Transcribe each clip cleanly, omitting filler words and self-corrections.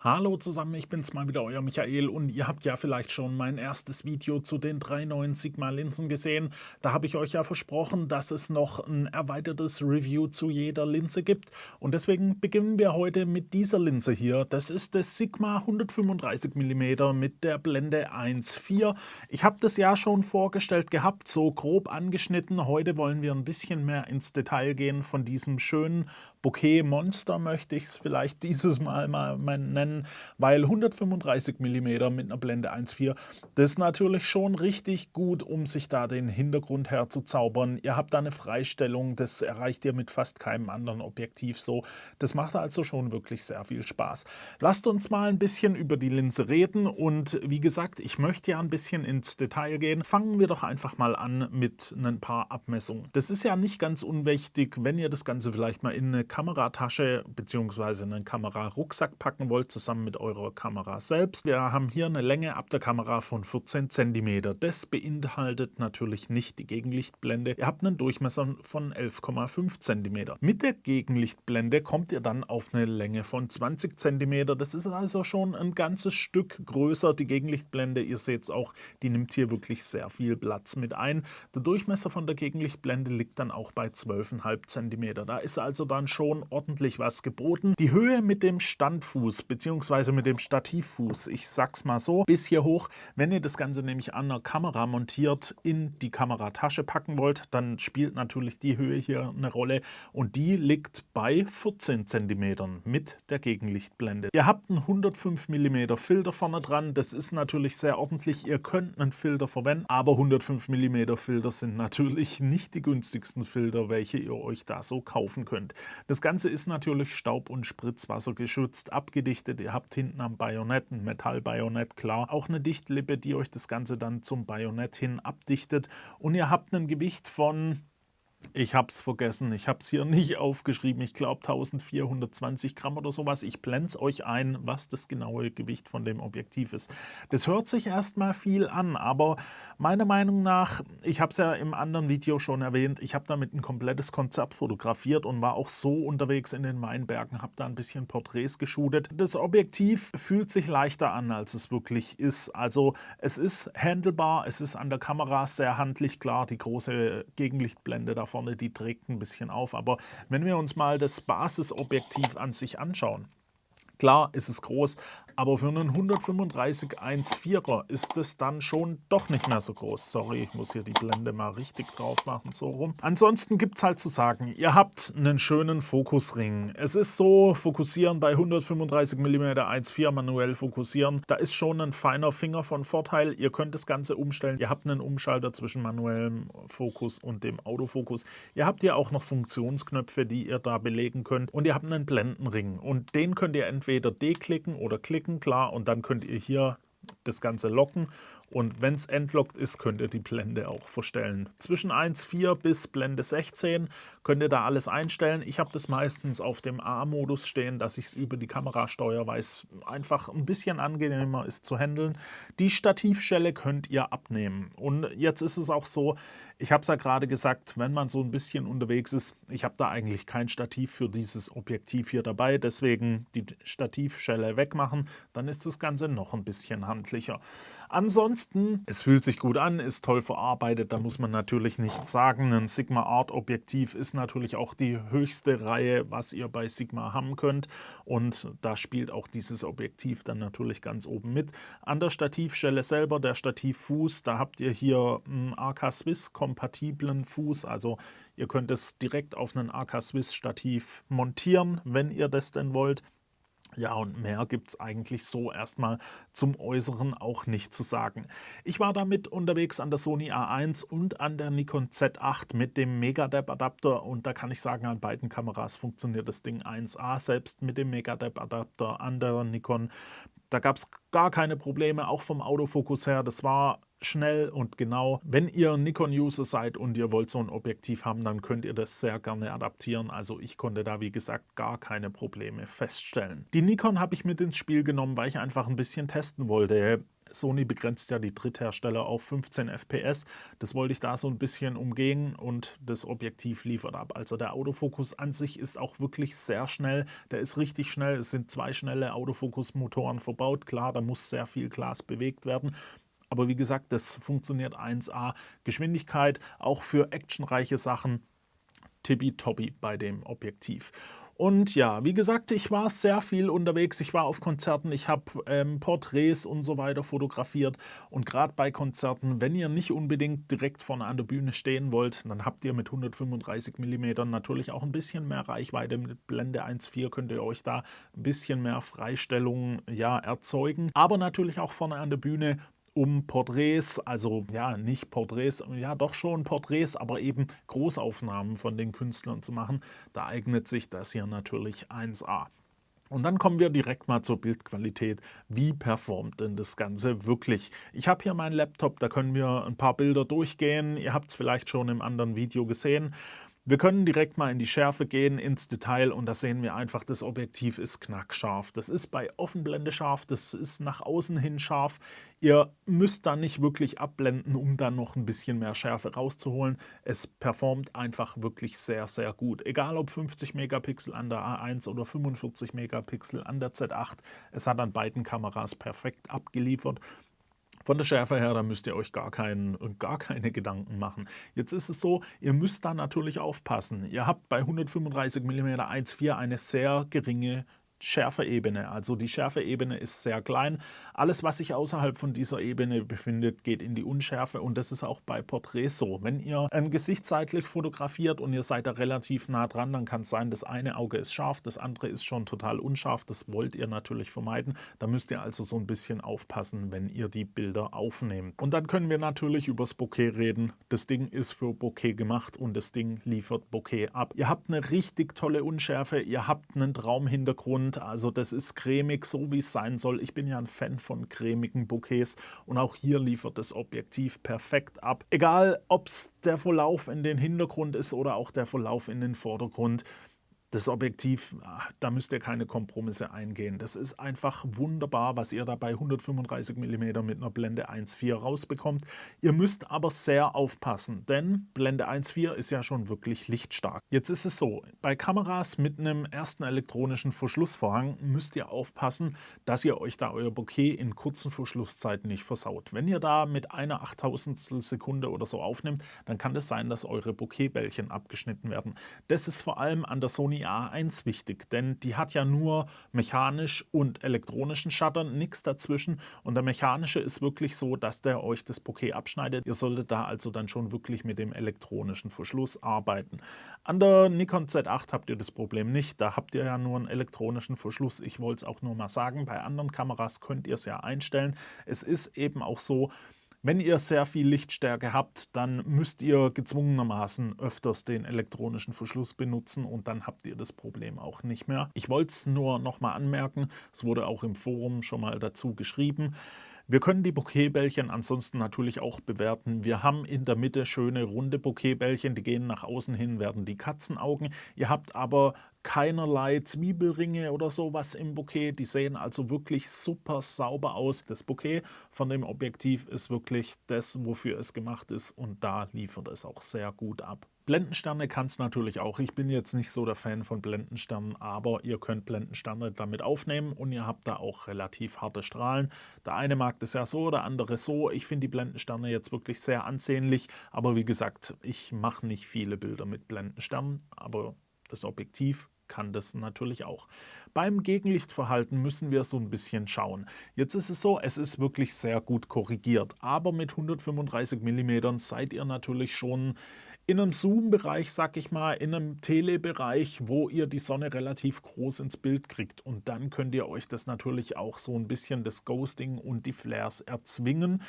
Hallo zusammen, ich bin's mal wieder, euer Michael, und ihr habt ja vielleicht schon mein erstes Video zu den 3 neuen Sigma-Linsen gesehen. Da habe ich euch ja versprochen, dass es noch ein erweitertes Review zu jeder Linse gibt, und deswegen beginnen wir heute mit dieser Linse hier. Das ist das Sigma 135 mm mit der Blende 1,4. Ich habe das ja schon vorgestellt gehabt, so grob angeschnitten. Heute wollen wir ein bisschen mehr ins Detail gehen von diesem schönen Bokeh-Monster, möchte ich es vielleicht dieses mal nennen, weil 135 mm mit einer Blende 1,4, das ist natürlich schon richtig gut, um sich da den Hintergrund herzuzaubern. Ihr habt da eine Freistellung, das erreicht ihr mit fast keinem anderen Objektiv so. Das macht also schon wirklich sehr viel Spaß. Lasst uns mal ein bisschen über die Linse reden, und wie gesagt, ich möchte ja ein bisschen ins Detail gehen. Fangen wir doch einfach mal an mit ein paar Abmessungen. Das ist ja nicht ganz unwichtig, wenn ihr das Ganze vielleicht mal in eine Kameratasche bzw. einen Kamerarucksack packen wollt, zusammen mit eurer Kamera selbst. Wir haben hier eine Länge ab der Kamera von 14 cm. Das beinhaltet natürlich nicht die Gegenlichtblende. Ihr habt einen Durchmesser von 11,5 cm. Mit der Gegenlichtblende kommt ihr dann auf eine Länge von 20 cm. Das ist also schon ein ganzes Stück größer. Die Gegenlichtblende, ihr seht es auch, die nimmt hier wirklich sehr viel Platz mit ein. Der Durchmesser von der Gegenlichtblende liegt dann auch bei 12,5 cm. Da ist also dann schon ordentlich was geboten. Die Höhe mit dem Standfuß bzw. mit dem Stativfuß, ich sag's mal so, bis hier hoch. Wenn ihr das Ganze nämlich an der Kamera montiert in die Kameratasche packen wollt, dann spielt natürlich die Höhe hier eine Rolle, und die liegt bei 14 cm mit der Gegenlichtblende. Ihr habt einen 105 mm Filter vorne dran. Das ist natürlich sehr ordentlich. Ihr könnt einen Filter verwenden, aber 105 mm Filter sind natürlich nicht die günstigsten Filter, welche ihr euch da so kaufen könnt. Das Ganze ist natürlich staub- und spritzwassergeschützt, abgedichtet. Ihr habt hinten am Bajonett ein Metallbajonett, klar, auch eine Dichtlippe, die euch das Ganze dann zum Bajonett hin abdichtet, und ihr habt ein Gewicht von, ich habe es vergessen, ich habe es hier nicht aufgeschrieben, ich glaube 1420 Gramm oder sowas. Ich blende es euch ein, was das genaue Gewicht von dem Objektiv ist. Das hört sich erstmal viel an, aber meiner Meinung nach, ich habe es ja im anderen Video schon erwähnt, ich habe damit ein komplettes Konzert fotografiert und war auch so unterwegs in den Weinbergen, habe da ein bisschen Porträts geshootet. Das Objektiv fühlt sich leichter an, als es wirklich ist. Also es ist handelbar, es ist an der Kamera sehr handlich, klar, die große Gegenlichtblende da vorne, die trägt ein bisschen auf, aber wenn wir uns mal das Basisobjektiv an sich anschauen, klar ist es groß, aber für einen 135 1,4er ist es dann schon doch nicht mehr so groß. Sorry, ich muss hier die Blende mal richtig drauf machen, so rum. Ansonsten gibt es halt zu sagen, ihr habt einen schönen Fokusring. Es ist so, fokussieren bei 135 mm 1,4 manuell fokussieren, da ist schon ein feiner Finger von Vorteil. Ihr könnt das Ganze umstellen. Ihr habt einen Umschalter zwischen manuellem Fokus und dem Autofokus. Ihr habt hier auch noch Funktionsknöpfe, die ihr da belegen könnt, und ihr habt einen Blendenring, und den könnt ihr entweder deklicken oder klicken, klar, und dann könnt ihr hier das Ganze locken, und wenn es entlockt ist, könnt ihr die Blende auch verstellen. Zwischen 1,4 bis Blende 16 könnt ihr da alles einstellen. Ich habe das meistens auf dem A-Modus stehen, dass ich es über die Kamera steuere, weil es einfach ein bisschen angenehmer ist zu handeln. Die Stativschelle könnt ihr abnehmen, und jetzt ist es auch so, ich habe es ja gerade gesagt, wenn man so ein bisschen unterwegs ist, ich habe da eigentlich kein Stativ für dieses Objektiv hier dabei, deswegen die Stativschelle wegmachen, dann ist das Ganze noch ein bisschen handlicher. Ansonsten, es fühlt sich gut an, ist toll verarbeitet, da muss man natürlich nichts sagen. Ein Sigma Art Objektiv ist natürlich auch die höchste Reihe, was ihr bei Sigma haben könnt, und da spielt auch dieses Objektiv dann natürlich ganz oben mit. An der Stativstelle selber, der Stativfuß, da habt ihr hier einen AK Swiss kompatiblen Fuß, also ihr könnt es direkt auf einen AK Swiss Stativ montieren, wenn ihr das denn wollt. Ja, und mehr gibt es eigentlich so erstmal zum Äußeren auch nicht zu sagen. Ich war damit unterwegs an der Sony A1 und an der Nikon Z8 mit dem Megadep-Adapter, und da kann ich sagen, an beiden Kameras funktioniert das Ding 1A, selbst mit dem Megadep-Adapter an der Nikon. Da gab es gar keine Probleme, auch vom Autofokus her. Das war schnell und genau. Wenn ihr Nikon-User seid und ihr wollt so ein Objektiv haben, dann könnt ihr das sehr gerne adaptieren. Also ich konnte da, wie gesagt, gar keine Probleme feststellen. Die Nikon habe ich mit ins Spiel genommen, weil ich einfach ein bisschen testen wollte. Sony begrenzt ja die Dritthersteller auf 15 FPS. Das wollte ich da so ein bisschen umgehen und das Objektiv liefert ab. Also der Autofokus an sich ist auch wirklich sehr schnell. Der ist richtig schnell. Es sind 2 schnelle Autofokusmotoren verbaut. Klar, da muss sehr viel Glas bewegt werden. Aber wie gesagt, das funktioniert 1A. Geschwindigkeit auch für actionreiche Sachen tippitoppi bei dem Objektiv. Und ja, wie gesagt, ich war sehr viel unterwegs. Ich war auf Konzerten, ich habe Porträts und so weiter fotografiert. Und gerade bei Konzerten, wenn ihr nicht unbedingt direkt vorne an der Bühne stehen wollt, dann habt ihr mit 135 mm natürlich auch ein bisschen mehr Reichweite. Mit Blende 1.4 könnt ihr euch da ein bisschen mehr Freistellung ja, erzeugen. Aber natürlich auch vorne an der Bühne, um Porträts, also ja, nicht Porträts, ja doch schon Porträts, aber eben Großaufnahmen von den Künstlern zu machen. Da eignet sich das hier natürlich 1A. Und dann kommen wir direkt mal zur Bildqualität. Wie performt denn das Ganze wirklich? Ich habe hier meinen Laptop, da können wir ein paar Bilder durchgehen. Ihr habt es vielleicht schon im anderen Video gesehen. Wir können direkt mal in die Schärfe gehen, ins Detail, und da sehen wir einfach, das Objektiv ist knackscharf. Das ist bei Offenblende scharf, das ist nach außen hin scharf. Ihr müsst da nicht wirklich abblenden, um dann noch ein bisschen mehr Schärfe rauszuholen. Es performt einfach wirklich sehr, sehr gut. Egal ob 50 Megapixel an der A1 oder 45 Megapixel an der Z8. Es hat an beiden Kameras perfekt abgeliefert. Von der Schärfe her, da müsst ihr euch gar keine Gedanken machen. Jetzt ist es so, ihr müsst da natürlich aufpassen. Ihr habt bei 135 mm 1.4 eine sehr geringe Schärfeebene. Also die Schärfeebene ist sehr klein. Alles, was sich außerhalb von dieser Ebene befindet, geht in die Unschärfe, und das ist auch bei Porträts so. Wenn ihr ein Gesicht seitlich fotografiert und ihr seid da relativ nah dran, dann kann es sein, das eine Auge ist scharf, das andere ist schon total unscharf. Das wollt ihr natürlich vermeiden. Da müsst ihr also so ein bisschen aufpassen, wenn ihr die Bilder aufnehmt. Und dann können wir natürlich über das Bokeh reden. Das Ding ist für Bokeh gemacht und das Ding liefert Bokeh ab. Ihr habt eine richtig tolle Unschärfe, ihr habt einen Traumhintergrund. Also das ist cremig, so wie es sein soll. Ich bin ja ein Fan von cremigen Bokehs, und auch hier liefert das Objektiv perfekt ab. Egal, ob es der Verlauf in den Hintergrund ist oder auch der Verlauf in den Vordergrund. Das Objektiv, da müsst ihr keine Kompromisse eingehen. Das ist einfach wunderbar, was ihr da bei 135 mm mit einer Blende 1.4 rausbekommt. Ihr müsst aber sehr aufpassen, denn Blende 1.4 ist ja schon wirklich lichtstark. Jetzt ist es so, bei Kameras mit einem ersten elektronischen Verschlussvorhang müsst ihr aufpassen, dass ihr euch da euer Bokeh in kurzen Verschlusszeiten nicht versaut. Wenn ihr da mit einer Achttausendstel Sekunde oder so aufnimmt, dann kann es sein, dass eure Bokehbällchen abgeschnitten werden. Das ist vor allem an der Sony A1 wichtig, denn die hat ja nur mechanisch und elektronischen Shutter, nichts dazwischen, und der mechanische ist wirklich so, dass der euch das Bokeh abschneidet. Ihr solltet da also dann schon wirklich mit dem elektronischen Verschluss arbeiten. An der Nikon Z8 habt ihr das Problem nicht, da habt ihr ja nur einen elektronischen Verschluss. Ich wollte es auch nur mal sagen, bei anderen Kameras könnt ihr es ja einstellen. Es ist eben auch so, wenn ihr sehr viel Lichtstärke habt, dann müsst ihr gezwungenermaßen öfters den elektronischen Verschluss benutzen, und dann habt ihr das Problem auch nicht mehr. Ich wollte es nur nochmal anmerken, es wurde auch im Forum schon mal dazu geschrieben. Wir können die Bokehbällchen ansonsten natürlich auch bewerten. Wir haben in der Mitte schöne runde Bokehbällchen, die gehen nach außen hin, werden die Katzenaugen. Ihr habt aber keinerlei Zwiebelringe oder sowas im Bokeh. Die sehen also wirklich super sauber aus. Das Bokeh von dem Objektiv ist wirklich das, wofür es gemacht ist, und da liefert es auch sehr gut ab. Blendensterne kann es natürlich auch. Ich bin jetzt nicht so der Fan von Blendensternen, aber ihr könnt Blendensterne damit aufnehmen, und ihr habt da auch relativ harte Strahlen. Der eine mag das ja so, der andere so. Ich finde die Blendensterne jetzt wirklich sehr ansehnlich, aber wie gesagt, ich mache nicht viele Bilder mit Blendensternen, aber das Objektiv kann das natürlich auch. Beim Gegenlichtverhalten müssen wir so ein bisschen schauen. Jetzt ist es so, es ist wirklich sehr gut korrigiert, aber mit 135 mm seid ihr natürlich schon in einem Zoom-Bereich, sag ich mal, in einem Tele-Bereich, wo ihr die Sonne relativ groß ins Bild kriegt. Und dann könnt ihr euch das natürlich auch so ein bisschen das Ghosting und die Flares erzwingen.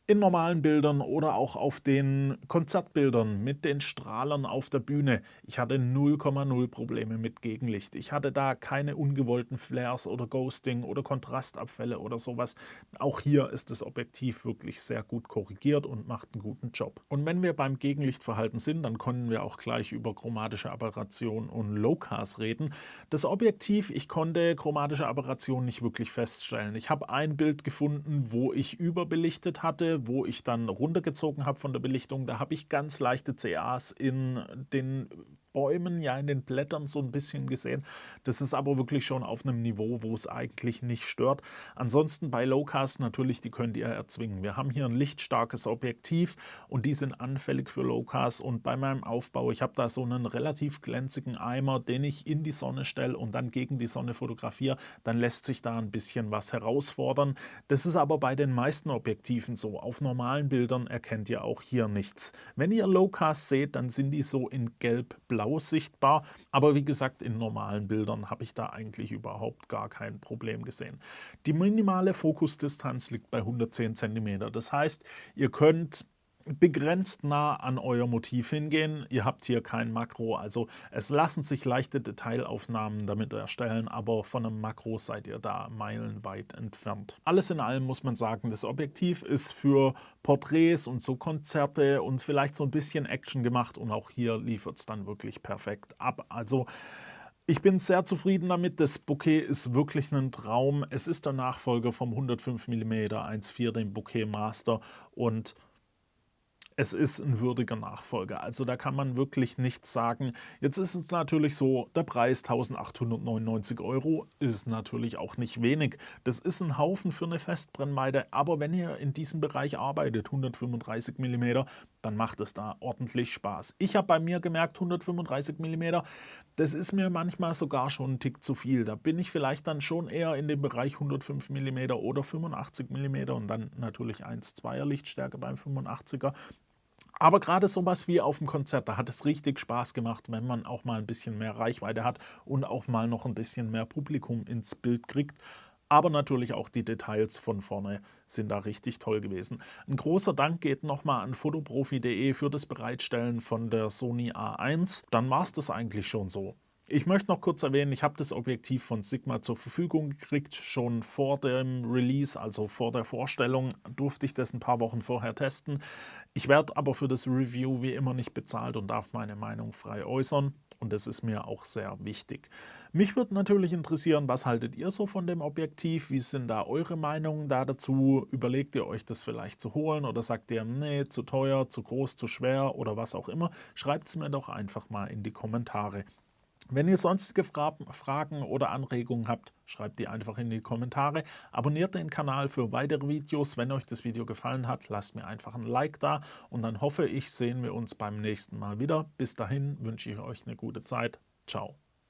In normalen Bildern oder auch auf den Konzertbildern mit den Strahlern auf der Bühne. Ich hatte 0,0 Probleme mit Gegenlicht. Ich hatte da keine ungewollten Flares oder Ghosting oder Kontrastabfälle oder sowas. Auch hier ist das Objektiv wirklich sehr gut korrigiert und macht einen guten Job. Und wenn wir beim Gegenlichtverhalten sind, dann können wir auch gleich über chromatische Aberration und Low-Cast reden. Das Objektiv, ich konnte chromatische Aberration nicht wirklich feststellen. Ich habe ein Bild gefunden, wo ich überbelichtet hatte, wo ich dann runtergezogen habe von der Belichtung. Da habe ich ganz leichte CAs in den Bäumen, ja in den Blättern so ein bisschen gesehen. Das ist aber wirklich schon auf einem Niveau, wo es eigentlich nicht stört. Ansonsten bei Lowcast natürlich, die könnt ihr erzwingen. Wir haben hier ein lichtstarkes Objektiv und die sind anfällig für Lowcast. Und bei meinem Aufbau, ich habe da so einen relativ glänzigen Eimer, den ich in die Sonne stelle und dann gegen die Sonne fotografiere, dann lässt sich da ein bisschen was herausfordern. Das ist aber bei den meisten Objektiven so. Auf normalen Bildern erkennt ihr auch hier nichts. Wenn ihr Lowcast seht, dann sind die so in gelb-blau sichtbar. Aber wie gesagt, in normalen Bildern habe ich da eigentlich überhaupt gar kein Problem gesehen. Die minimale Fokusdistanz liegt bei 110 cm. Das heißt, ihr könnt begrenzt nah an euer Motiv hingehen. Ihr habt hier kein Makro, also es lassen sich leichte Detailaufnahmen damit erstellen, aber von einem Makro seid ihr da meilenweit entfernt. Alles in allem muss man sagen, das Objektiv ist für Porträts und so Konzerte und vielleicht so ein bisschen Action gemacht und auch hier liefert es dann wirklich perfekt ab. Also ich bin sehr zufrieden damit. Das Bokeh ist wirklich ein Traum. Es ist der Nachfolger vom 105 mm 1.4, dem Bokeh Master, und es ist ein würdiger Nachfolger. Also da kann man wirklich nichts sagen. Jetzt ist es natürlich so, der Preis 1.899 € ist natürlich auch nicht wenig. Das ist ein Haufen für eine Festbrennweite, aber wenn ihr in diesem Bereich arbeitet, 135 mm, dann macht es da ordentlich Spaß. Ich habe bei mir gemerkt, 135 mm, das ist mir manchmal sogar schon ein Tick zu viel. Da bin ich vielleicht dann schon eher in dem Bereich 105 mm oder 85 mm und dann natürlich 1,2er Lichtstärke beim 85er. Aber gerade sowas wie auf dem Konzert, da hat es richtig Spaß gemacht, wenn man auch mal ein bisschen mehr Reichweite hat und auch mal noch ein bisschen mehr Publikum ins Bild kriegt. Aber natürlich auch die Details von vorne sind da richtig toll gewesen. Ein großer Dank geht nochmal an fotoprofi.de für das Bereitstellen von der Sony A1. Dann war es das eigentlich schon so. Ich möchte noch kurz erwähnen, ich habe das Objektiv von Sigma zur Verfügung gekriegt, schon vor dem Release, also vor der Vorstellung, durfte ich das ein paar Wochen vorher testen. Ich werde aber für das Review wie immer nicht bezahlt und darf meine Meinung frei äußern. Und das ist mir auch sehr wichtig. Mich würde natürlich interessieren, was haltet ihr so von dem Objektiv? Wie sind da eure Meinungen da dazu? Überlegt ihr euch das vielleicht zu holen oder sagt ihr, nee, zu teuer, zu groß, zu schwer oder was auch immer? Schreibt es mir doch einfach mal in die Kommentare. Wenn ihr sonstige Fragen oder Anregungen habt, schreibt die einfach in die Kommentare. Abonniert den Kanal für weitere Videos. Wenn euch das Video gefallen hat, lasst mir einfach ein Like da und dann hoffe ich, sehen wir uns beim nächsten Mal wieder. Bis dahin wünsche ich euch eine gute Zeit. Ciao.